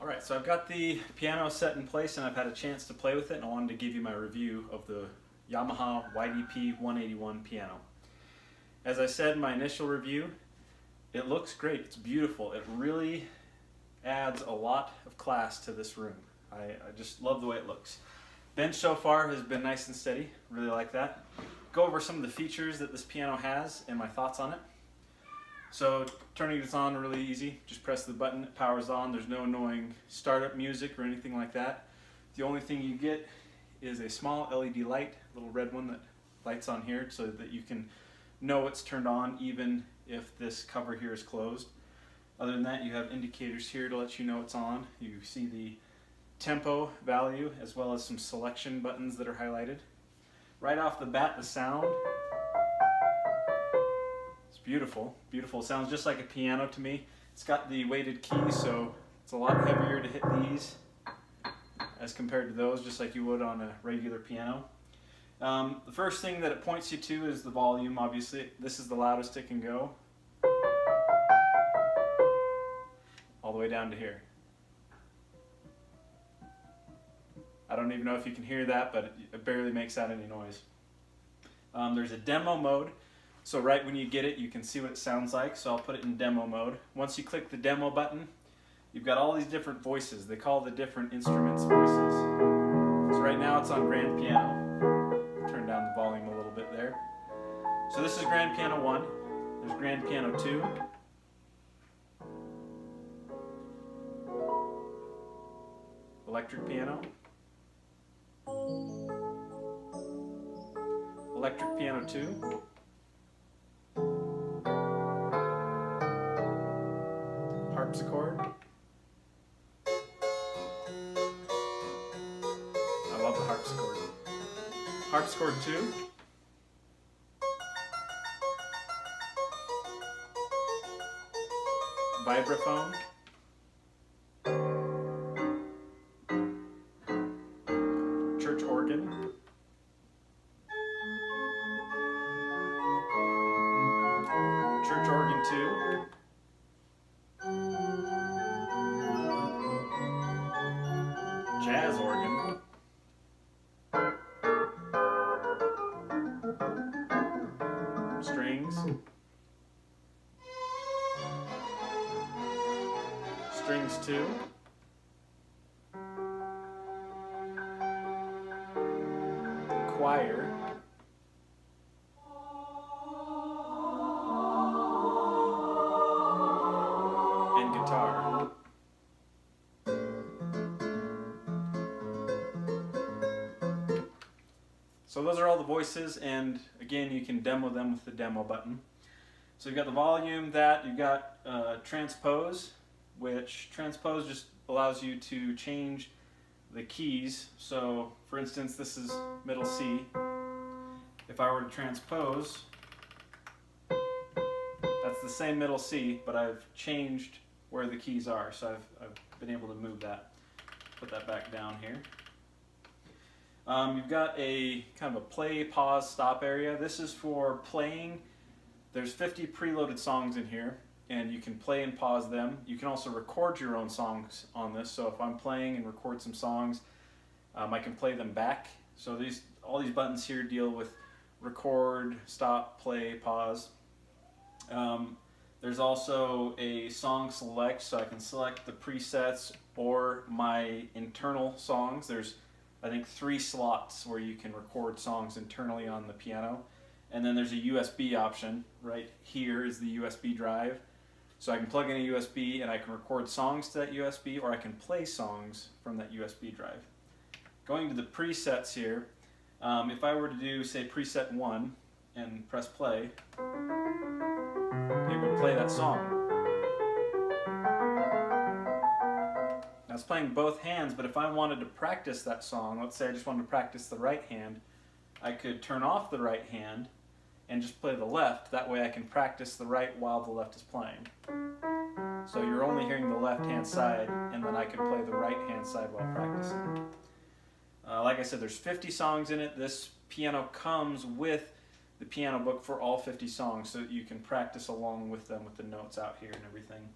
Alright, so I've got the piano set in place and I've had a chance to play with it, and I wanted to give you my review of the Yamaha YDP-181 piano. As I said in my initial review, it looks great, it's beautiful, it really adds a lot of class to this room. I just love the way it looks. Bench so far has been nice and steady, really like that. Go over some of the features that this piano has and my thoughts on it. So turning it on really easy, just press the button, it powers on. There's no annoying startup music or anything like that. The only thing you get is a small LED light, a little red one that lights on here so that you can know it's turned on even if this cover here is closed. Other than that, you have indicators here to let you know it's on. You see the tempo value as well as some selection buttons that are highlighted. Right off the bat, the sound, it's beautiful, beautiful. It sounds just like a piano to me. It's got the weighted keys, so it's a lot heavier to hit these as compared to those, just like you would on a regular piano. The first thing that it points you to is the volume, obviously. This is the loudest it can go, all the way down to here. I don't even know if you can hear that, but it barely makes out any noise. There's a demo mode, so right when you get it, you can see what it sounds like, so I'll put it in demo mode. Once you click the demo button, you've got all these different voices. They call the different instruments voices. So right now it's on grand piano. Turn down the volume a little bit there. So this is grand piano 1. There's grand piano 2. Electric piano. Electric piano 2. Harpsichord. I love the harpsichord. Harpsichord 2. Vibraphone. Church organ. Church organ 2. Jazz organ. Strings. Strings 2. Choir. And guitar. So those are all the voices, and again you can demo them with the demo button. So you've got the volume, you've got Transpose, which Transpose just allows you to change the keys. So for instance, this is middle C. If I were to transpose, that's the same middle C, but I've changed where the keys are, so I've been able to move that. Put that back down here. You've got a kind of a play, pause, stop area. This is for playing. There's 50 preloaded songs in here, and you can play and pause them. You can also record your own songs on this, so if I'm playing and record some songs, I can play them back. So all these buttons here deal with record, stop, play, pause. There's also a song select, so I can select the presets or my internal songs. There's, I think, 3 slots where you can record songs internally on the piano. And then there's a USB option. Right here is the USB drive. So I can plug in a USB and I can record songs to that USB, or I can play songs from that USB drive. Going to the presets here, if I were to do, say, preset 1 and press play, it would play that song. Now it's playing both hands, but if I wanted to practice that song, let's say I just wanted to practice the right hand, I could turn off the right hand and just play the left. That way I can practice the right while the left is playing. So you're only hearing the left hand side, and then I can play the right hand side while practicing. Like I said, there's 50 songs in it. This piano comes with the piano book for all 50 songs, so that you can practice along with them with the notes out here and everything.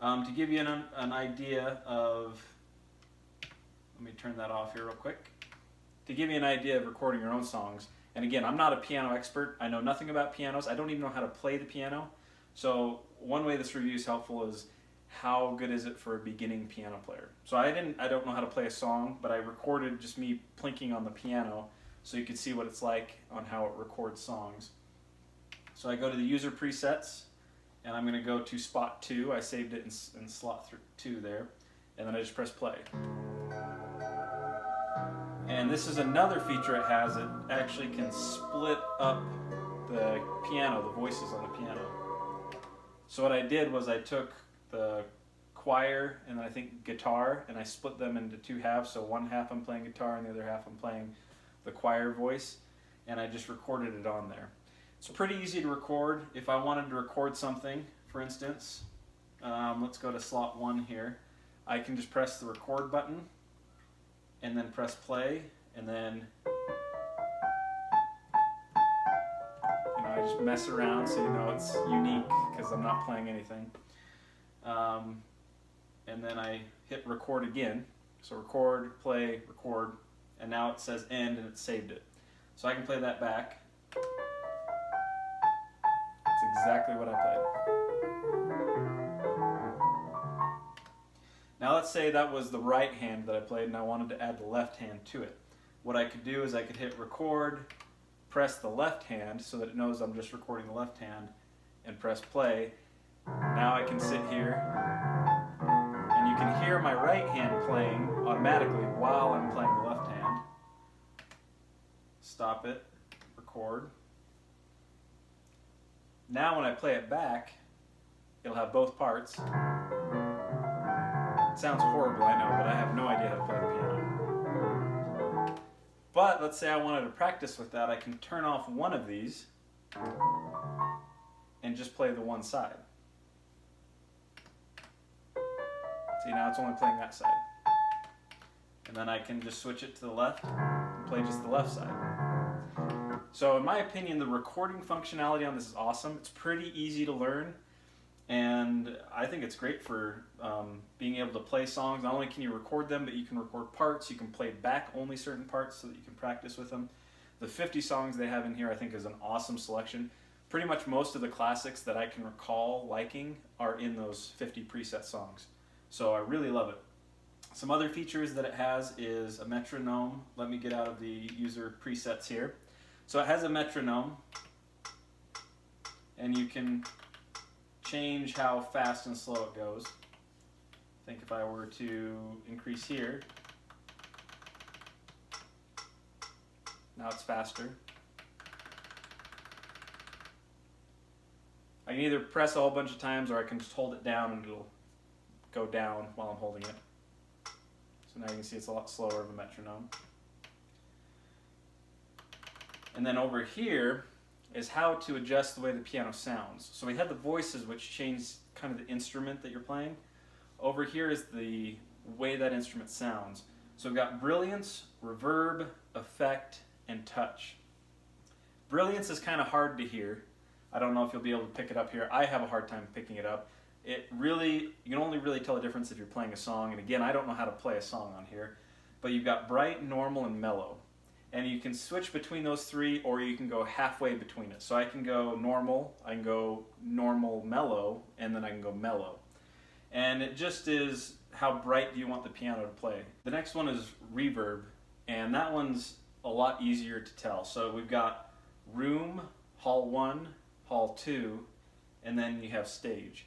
To give you an idea of, let me turn that off here real quick. To give you an idea of recording your own songs, and again, I'm not a piano expert. I know nothing about pianos. I don't even know how to play the piano. So one way this review is helpful is how good is it for a beginning piano player. So I don't know how to play a song, but I recorded just me plinking on the piano so you could see what it's like on how it records songs. So I go to the user presets, and I'm going to go to spot 2. I saved it in slot 2 there, and then I just press play. And this is another feature it has. It actually can split up the piano, the voices on the piano. So what I did was I took the choir and I think guitar, and I split them into 2 halves. So one half I'm playing guitar and the other half I'm playing the choir voice, and I just recorded it on there. It's pretty easy to record. If I wanted to record something, for instance, let's go to slot 1 here. I can just press the record button and then press play, and then I just mess around so you know it's unique because I'm not playing anything. And then I hit record again. So record, play, record, and now it says end and it saved it. So I can play that back. That's exactly what I played. Now let's say that was the right hand that I played and I wanted to add the left hand to it. What I could do is I could hit record, press the left hand so that it knows I'm just recording the left hand, and press play. Now I can sit here and you can hear my right hand playing automatically while I'm playing the left hand. Stop it, record. Now when I play it back, it'll have both parts. It sounds horrible, I know, but I have no idea how to play the piano. But let's say I wanted to practice with that, I can turn off one of these and just play the one side. See, now it's only playing that side. And then I can just switch it to the left and play just the left side. So in my opinion, the recording functionality on this is awesome. It's pretty easy to learn, and I think it's great for being able to play songs. Not only can you record them, but you can record parts. You can play back only certain parts so that you can practice with them. The 50 songs they have in here I think is an awesome selection. Pretty much most of the classics that I can recall liking are in those 50 preset songs. So I really love it. Some other features that it has is a metronome. Let me get out of the user presets here. So it has a metronome, and you can change how fast and slow it goes. I think if I were to increase here, now it's faster. I can either press a whole bunch of times or I can just hold it down and it'll go down while I'm holding it. So now you can see it's a lot slower of a metronome. And then over here is how to adjust the way the piano sounds. So we have the voices, which change kind of the instrument that you're playing. Over here is the way that instrument sounds. So we've got brilliance, reverb, effect, and touch. Brilliance is kind of hard to hear. I don't know if you'll be able to pick it up here. I have a hard time picking it up. You can only really tell the difference if you're playing a song. And again, I don't know how to play a song on here. But you've got bright, normal, and mellow. And you can switch between those 3, or you can go halfway between it. So I can go normal, I can go normal, mellow, and then I can go mellow. And it just is how bright do you want the piano to play. The next one is reverb, and that one's a lot easier to tell. So we've got room, hall 1, hall 2, and then you have stage.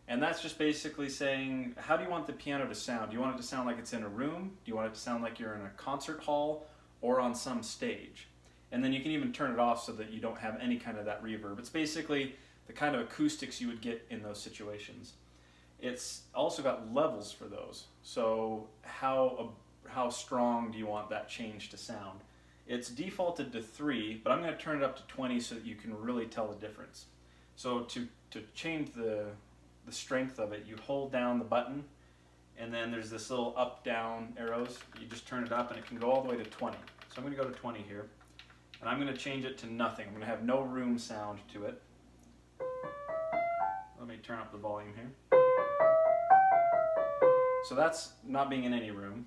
And that's just basically saying, how do you want the piano to sound? Do you want it to sound like it's in a room? Do you want it to sound like you're in a concert hall or on some stage? And then you can even turn it off so that you don't have any kind of that reverb. It's basically the kind of acoustics you would get in those situations. It's also got levels for those. So how strong do you want that change to sound? It's defaulted to 3, but I'm going to turn it up to 20 so that you can really tell the difference. So to change the strength of it, you hold down the button, and then there's this little up-down arrows. You just turn it up and it can go all the way to 20. So I'm going to go to 20 here, and I'm going to change it to nothing. I'm going to have no room sound to it. Let me turn up the volume here. So that's not being in any room.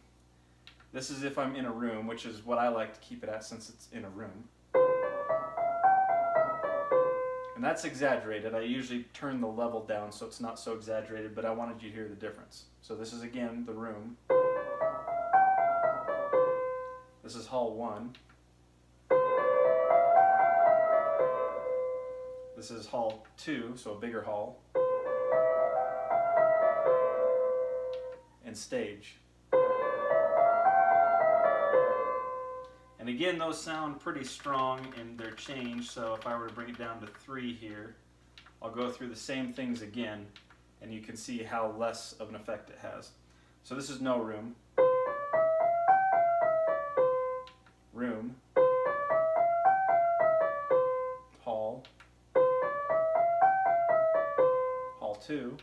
This is if I'm in a room, which is what I like to keep it at since it's in a room. And that's exaggerated. I usually turn the level down so it's not so exaggerated, but I wanted you to hear the difference. So this is again the room. This is hall 1. This is hall 2, so a bigger hall. And stage. And again, those sound pretty strong in their change, so if I were to bring it down to 3 here, I'll go through the same things again, and you can see how less of an effect it has. So this is no room. Room. Hall. Hall 2.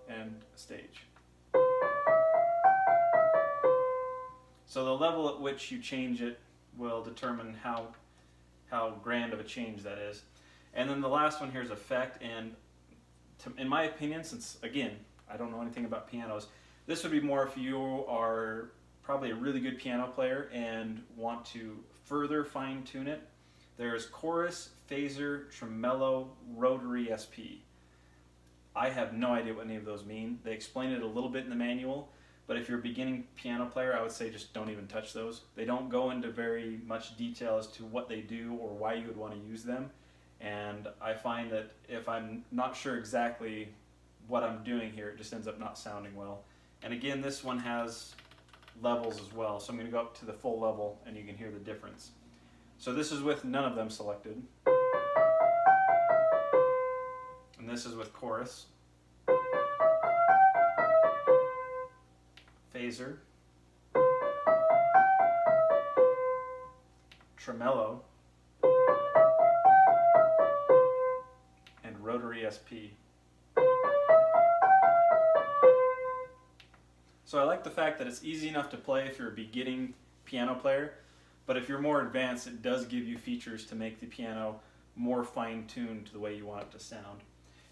And stage. So the level at which you change it will determine how grand of a change that is. And then the last one here is effect, and in my opinion, since again, I don't know anything about pianos, this would be more if you are probably a really good piano player and want to further fine tune it. There's chorus, phaser, tremolo, rotary SP. I have no idea what any of those mean. They explain it a little bit in the manual, but if you're a beginning piano player, I would say just don't even touch those. They don't go into very much detail as to what they do or why you would want to use them. And I find that if I'm not sure exactly what I'm doing here, it just ends up not sounding well. And again, this one has levels as well, so I'm going to go up to the full level and you can hear the difference. So this is with none of them selected. And this is with chorus. Phaser, tremolo, and rotary SP. So I like the fact that it's easy enough to play if you're a beginning piano player, but if you're more advanced, it does give you features to make the piano more fine-tuned to the way you want it to sound.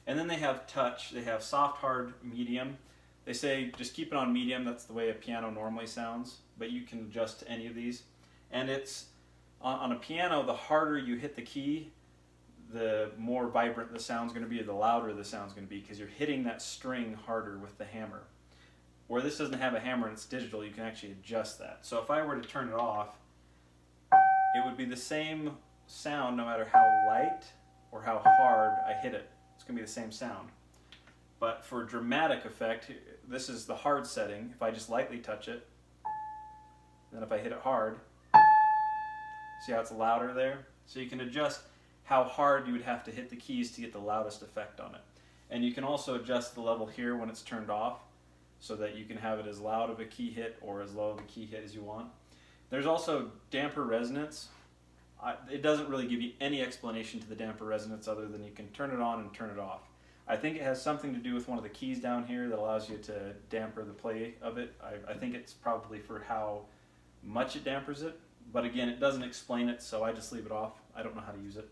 And then they have touch, they have soft, hard, medium. They say just keep it on medium, that's the way a piano normally sounds, but you can adjust to any of these. And it's, on a piano, the harder you hit the key, the more vibrant the sound's going to be, or the louder the sound's going to be, because you're hitting that string harder with the hammer. Where this doesn't have a hammer and it's digital, you can actually adjust that. So if I were to turn it off, it would be the same sound no matter how light or how hard I hit it. It's going to be the same sound. But for dramatic effect, this is the hard setting. If I just lightly touch it, then if I hit it hard, see how it's louder there? So you can adjust how hard you would have to hit the keys to get the loudest effect on it. And you can also adjust the level here when it's turned off so that you can have it as loud of a key hit or as low of a key hit as you want. There's also damper resonance. It doesn't really give you any explanation to the damper resonance other than you can turn it on and turn it off. I think it has something to do with one of the keys down here that allows you to damper the play of it. I think it's probably for how much it dampers it, but again, it doesn't explain it, so I just leave it off. I don't know how to use it.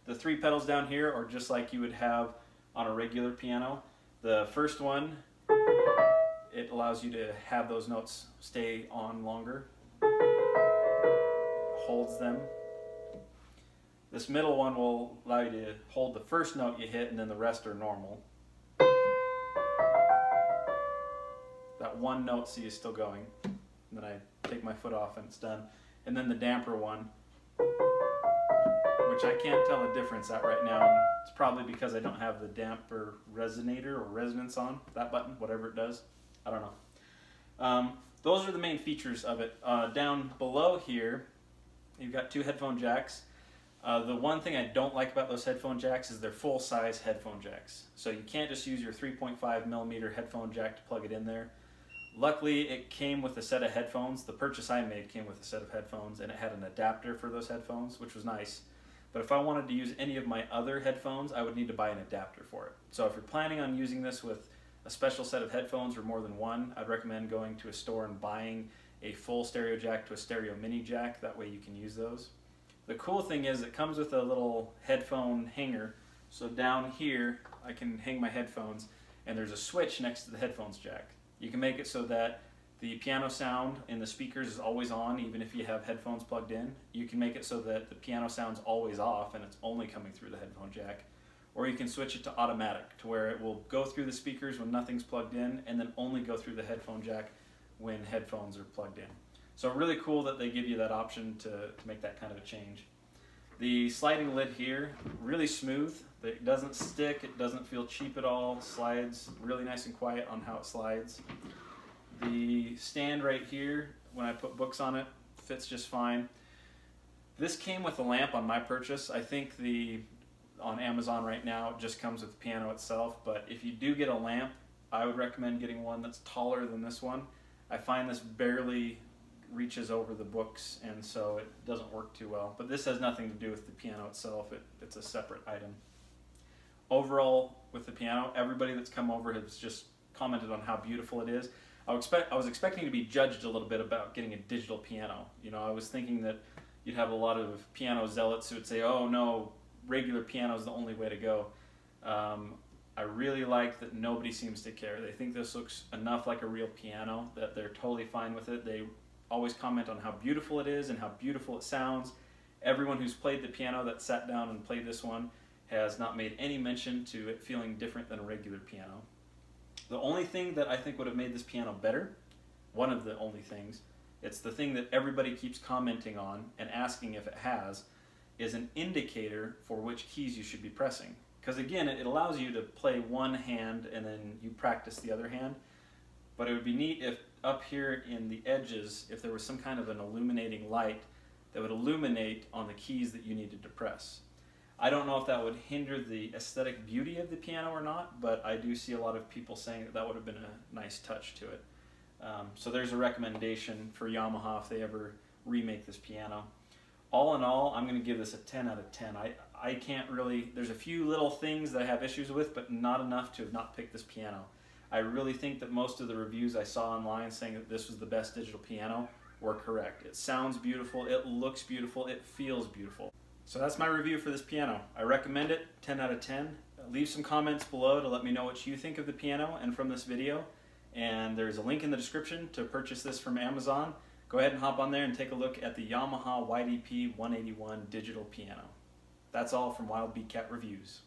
The 3 pedals down here are just like you would have on a regular piano. The first one, it allows you to have those notes stay on longer, holds them. This middle one will allow you to hold the first note you hit and then the rest are normal. That one note C is still going. And then I take my foot off and it's done. And then the damper one, which I can't tell a difference at right now. It's probably because I don't have the damper resonator or resonance on, that button, whatever it does. I don't know. Those are the main features of it. Down below here, you've got 2 headphone jacks. The one thing I don't like about those headphone jacks is they're full-size headphone jacks. So you can't just use your 3.5mm headphone jack to plug it in there. Luckily, it came with a set of headphones. The purchase I made came with a set of headphones, and it had an adapter for those headphones, which was nice. But if I wanted to use any of my other headphones, I would need to buy an adapter for it. So if you're planning on using this with a special set of headphones or more than one, I'd recommend going to a store and buying a full stereo jack to a stereo mini jack. That way you can use those. The cool thing is it comes with a little headphone hanger So down here, I can hang my headphones, and there's a switch next to the headphones jack. You can make it so that the piano sound in the speakers is always on, even if you have headphones plugged in. You can make it so that the piano sound's always off and it's only coming through the headphone jack. Or you can switch it to automatic, to where it will go through the speakers when nothing's plugged in, and then only go through the headphone jack when headphones are plugged in. So really cool that they give you that option to make that kind of a change. The sliding lid here, really smooth. It doesn't stick, it doesn't feel cheap at all. Slides really nice and quiet on how it slides. The stand right here, when I put books on it, fits just fine. This came with a lamp on my purchase. I think on Amazon right now it just comes with the piano itself, but if you do get a lamp, I would recommend getting one that's taller than this one. I find this barely reaches over the books, and so it doesn't work too well. But this has nothing to do with the piano itself. It's a separate item. Overall, with the piano, everybody that's come over has just commented on how beautiful it is. I was expecting to be judged a little bit about getting a digital piano. You know, I was thinking that you'd have a lot of piano zealots who would say, oh no, regular piano is the only way to go. I really like that nobody seems to care. They think this looks enough like a real piano that they're totally fine with it. They always comment on how beautiful it is and how beautiful it sounds. Everyone who's played the piano that sat down and played this one has not made any mention to it feeling different than a regular piano. The only thing that I think would have made this piano better, one of the only things, it's the thing that everybody keeps commenting on and asking if it has, is an indicator for which keys you should be pressing. Because again, it allows you to play one hand and then you practice the other hand. But it would be neat if up here in the edges, if there was some kind of an illuminating light that would illuminate on the keys that you needed to press. I don't know if that would hinder the aesthetic beauty of the piano or not, but I do see a lot of people saying that that would have been a nice touch to it. So there's a recommendation for Yamaha if they ever remake this piano. All in all, I'm going to give this a 10 out of 10. I can't really, there's a few little things that I have issues with, but not enough to have not picked this piano. I really think that most of the reviews I saw online saying that this was the best digital piano were correct. It sounds beautiful, it looks beautiful, it feels beautiful. So that's my review for this piano. I recommend it, 10 out of 10. Leave some comments below to let me know what you think of the piano and from this video. And there's a link in the description to purchase this from Amazon. Go ahead and hop on there and take a look at the Yamaha YDP-181 digital piano. That's all from Wild Beat Cat Reviews.